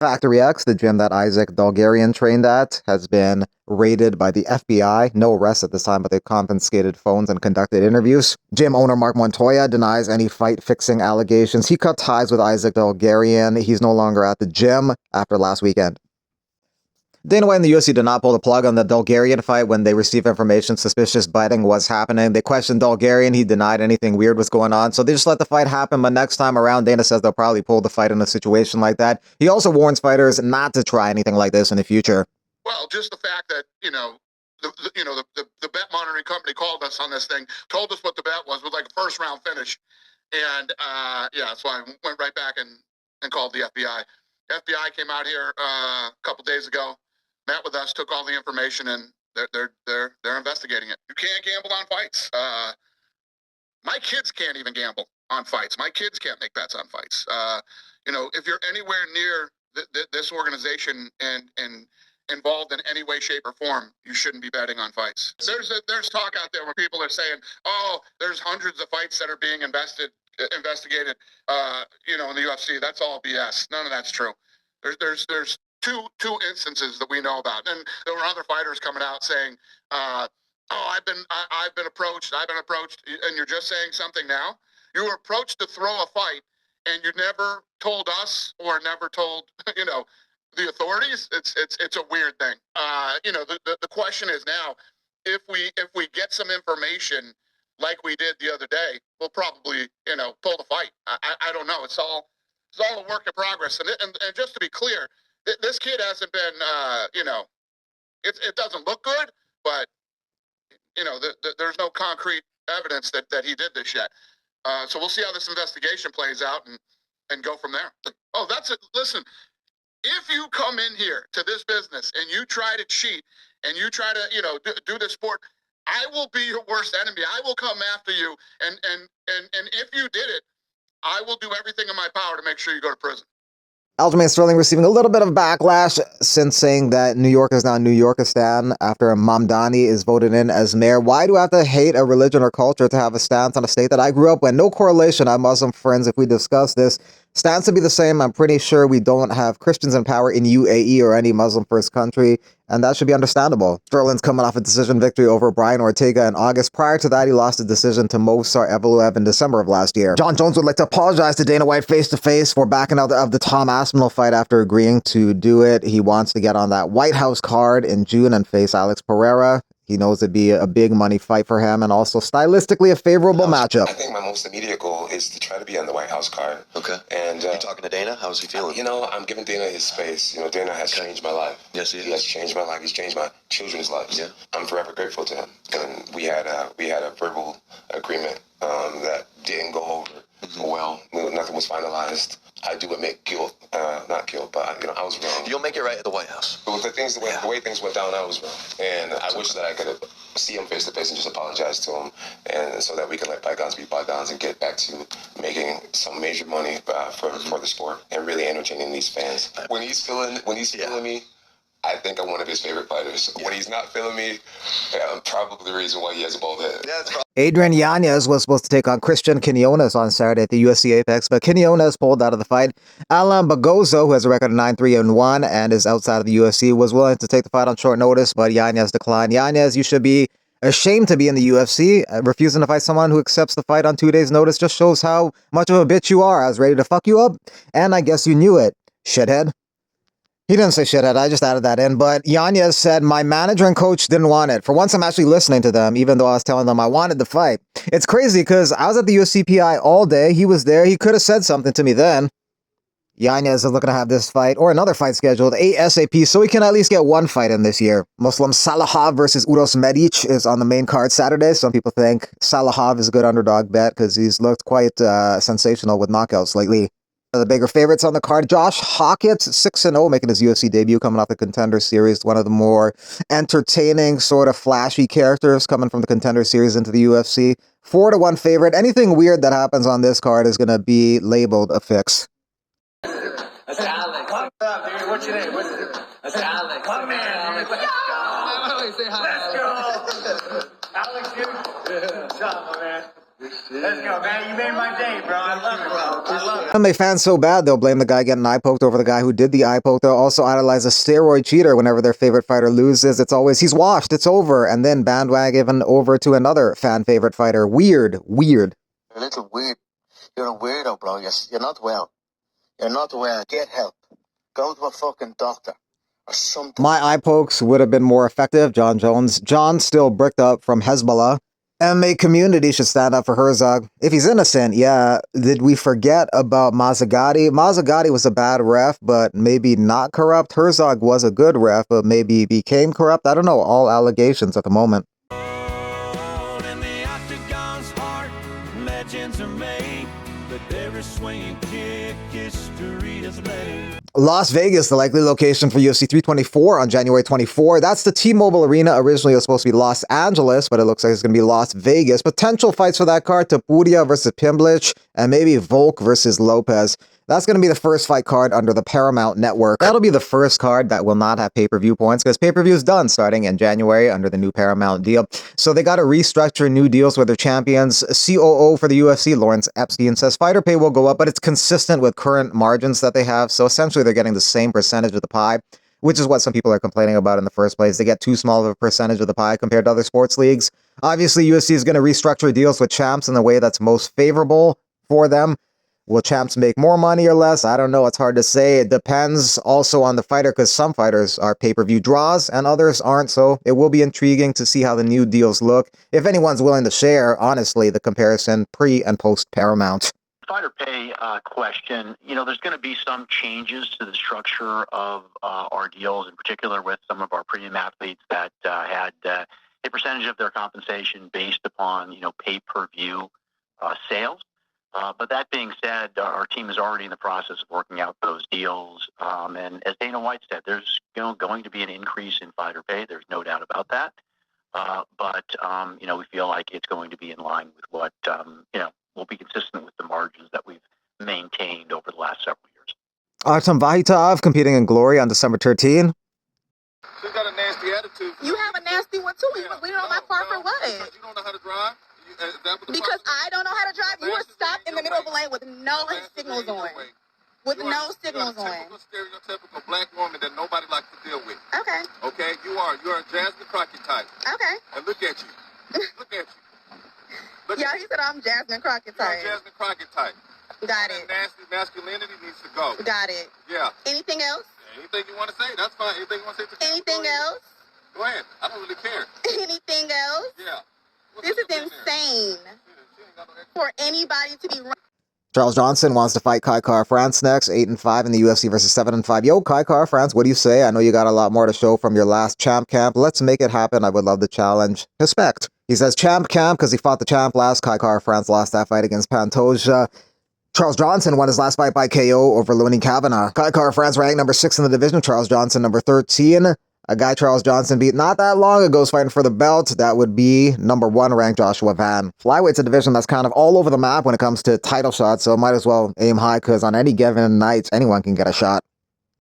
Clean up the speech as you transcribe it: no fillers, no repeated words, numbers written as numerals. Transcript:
Factory X, the gym that Isaac Dolgarian trained at, has been raided by the FBI. No arrests at this time, but they confiscated phones and conducted interviews. Gym owner Mark Montoya denies any fight-fixing allegations. He cut ties with Isaac Dolgarian. He's no longer at the gym after last weekend. Dana White and the UFC did not pull the plug on the Dolgarian fight when they received information suspicious betting was happening. They questioned Dolgarian. He denied anything weird was going on. So they just let the fight happen. But next time around, Dana says they'll probably pull the fight in a situation like that. He also warns fighters not to try anything like this in the future. Well, just the fact that, the bet monitoring company called us on this thing, told us what the bet was like a first round finish. And, so I went right back and called the FBI. The FBI came out here a couple days ago, met with us, took all the information, and they're investigating it. You can't gamble on fights. My kids can't even gamble on fights. My kids can't make bets on fights. If you're anywhere near this organization and involved in any way, shape, or form, you shouldn't be betting on fights. There's talk out there where people are saying, "Oh, there's hundreds of fights that are being investigated, in the UFC." That's all BS. None of that's true. There's two instances that we know about, and there were other fighters coming out saying, I've been approached, and you're just saying something now. You were approached to throw a fight, and you never told us or never told the authorities. It's a weird thing. The question is now, if we get some information like we did the other day, we'll probably pull the fight. I don't know. It's all a work in progress. And just to be clear, this kid hasn't been it doesn't look good, but there's no concrete evidence that he did this yet. So we'll see how this investigation plays out and go from there. Oh, that's it. Listen, if you come in here to this business and you try to cheat and you try to do this sport, I will be your worst enemy. I will come after you, and if you did it, I will do everything in my power to make sure you go to prison. Aljamain Sterling receiving a little bit of backlash since saying that New York is now New Yorkistan after Mamdani is voted in as mayor. Why do I have to hate a religion or culture to have a stance on a state that I grew up with? No correlation. I have Muslim friends. If we discuss this, stands to be the same. I'm pretty sure we don't have Christians in power in UAE or any Muslim first country, and that should be understandable. Sterling's coming off a decision victory over Brian Ortega in August. Prior to that, he lost a decision to Movsar Evloev in December of last year. Jon Jones would like to apologize to Dana White face-to-face for backing out of the Tom Aspinall fight after agreeing to do it. He wants to get on that White House card in June and face Alex Pereira. He knows it'd be a big money fight for him and also stylistically a favorable matchup. I think my most immediate goal is to try to be on the White House card. Okay. And you talking to Dana? How's he feeling? I'm giving Dana his space. Dana has changed my life. Yes, he has changed my life. He's changed my children's lives. Yeah. I'm forever grateful to him. And we had a verbal agreement that didn't go over well. Nothing was finalized. I do admit guilt, not guilt, but I was wrong. You'll make it right at the White House. But with the way things went down, I was wrong, and I wish that I could see him face to face and just apologize to him, and so that we can let bygones be bygones and get back to making some major money for the sport and really entertaining these fans. When he's feeling me, I think I'm one of his favorite fighters. Yeah. When he's not feeling me, I'm probably the reason why he has a bald head. Yeah, Adrian Yanez was supposed to take on Christian Quinones on Saturday at the UFC Apex, but Quinones pulled out of the fight. Alan Bagozo, who has a record of 9-3-1 and is outside of the UFC, was willing to take the fight on short notice, but Yanez declined. Yanez, you should be ashamed to be in the UFC. Refusing to fight someone who accepts the fight on 2 days' notice just shows how much of a bitch you are. I was ready to fuck you up, and I guess you knew it, shithead. He didn't say shithead, I just added that in, but Yanez said, my manager and coach didn't want it. For once, I'm actually listening to them, even though I was telling them I wanted the fight. It's crazy, because I was at the USCPI all day, he was there, he could have said something to me then. Yanez is looking to have this fight, or another fight scheduled, ASAP, so he can at least get one fight in this year. Muslim Salahov versus Uros Medic is on the main card Saturday. Some people think Salahov is a good underdog bet, because he's looked quite sensational with knockouts lately. The bigger favorites on the card, Josh Hawkett, 6-0, making his UFC debut, coming off the Contender Series, one of the more entertaining, sort of flashy characters coming from the Contender Series into the UFC. 4-1 favorite. Anything weird that happens on this card is going to be labeled a fix. That's Alex. What's up, dude? What's your name? That's Alex. Come here, Alex. Let's go! Say hi. Let's go! Alex, dude. What's up, my man? Let's go, man. You made my day, bro. I love it, bro. I love it. MMA fans so bad they'll blame the guy getting eye poked over the guy who did the eye poke. They'll also idolize a steroid cheater whenever their favorite fighter loses. It's always, he's washed, it's over, and then bandwagon over to another fan favorite fighter. Weird. You're a little weird. You're a weirdo, bro. You're not well. You're not well. Get help. Go to a fucking doctor or something. My eye pokes would have been more effective. Jon Jones. John still bricked up from Hezbollah. MMA community should stand up for Herzog. If he's innocent, yeah. Did we forget about Mazzagatti? Mazzagatti was a bad ref, but maybe not corrupt. Herzog was a good ref, but maybe became corrupt. I don't know. All allegations at the moment. In the octagon's heart, legends are made, but every swinging kick history has made. Las Vegas, the likely location for UFC 324 on January 24. That's the T-Mobile Arena. Originally, it was supposed to be Los Angeles, but it looks like it's going to be Las Vegas. Potential fights for that card, Topuria versus Pimblich, and maybe Volk versus Lopez. That's going to be the first fight card under the Paramount Network. That'll be the first card that will not have pay-per-view points because pay-per-view is done starting in January under the new Paramount deal. So they got to restructure new deals with their champions. COO for the UFC, Lawrence Epstein, says fighter pay will go up, but it's consistent with current margins that they have. So essentially, they're getting the same percentage of the pie, which is what some people are complaining about in the first place. They get too small of a percentage of the pie compared to other sports leagues. Obviously, UFC is going to restructure deals with champs in the way that's most favorable for them. Will champs make more money or less? I don't know. It's hard to say. It depends also on the fighter because some fighters are pay-per-view draws and others aren't. So it will be intriguing to see how the new deals look. If anyone's willing to share, honestly, the comparison pre and post Paramount. Fighter pay question, there's going to be some changes to the structure of our deals, in particular with some of our premium athletes that had a percentage of their compensation based upon, pay-per-view sales. But that being said, our team is already in the process of working out those deals. And as Dana White said, there's going to be an increase in fighter pay. There's no doubt about that. But we feel like it's going to be in line with what, will be consistent with the margins that we've maintained over the last several years. Artem Vahitov competing in Glory on December 13. You got a nasty attitude. You have a nasty one too. We don't know my car for what? Because you don't know how to drive? Because I don't know how to drive. You were stopped in the middle of a lane with no signals on. With no signals on. You're a stereotypical black woman that nobody likes to deal with. Okay. Okay? You're a Jasmine Crockett type. Okay. And look at you. Look at you. Yeah, he said I'm Jasmine Crockett type. You're a Jasmine Crockett type. Got it. Nasty masculinity needs to go. Got it. Yeah. Anything else? Anything you want to say, that's fine. Anything you want to say to Anything else? Go ahead. I don't really care. Anything else? Yeah. This is insane for anybody to be. Charles Johnson wants to fight Kai Kara France next, 8-5 in the UFC versus 7-5. Yo, Kai Kara France, what do you say? I know you got a lot more to show from your last champ camp. Let's make it happen. I would love the challenge. Respect. He says champ camp because he fought the champ last. Kai Kara France lost that fight against Pantoja. Charles Johnson won his last fight by KO over Looney Kavanagh. Kai Kara France ranked number 6 in the division. Charles Johnson number 13. A guy Charles Johnson beat not that long ago is fighting for the belt. That would be number 1 ranked Joshua Van. Flyweight's a division that's kind of all over the map when it comes to title shots, so might as well aim high because on any given night, anyone can get a shot.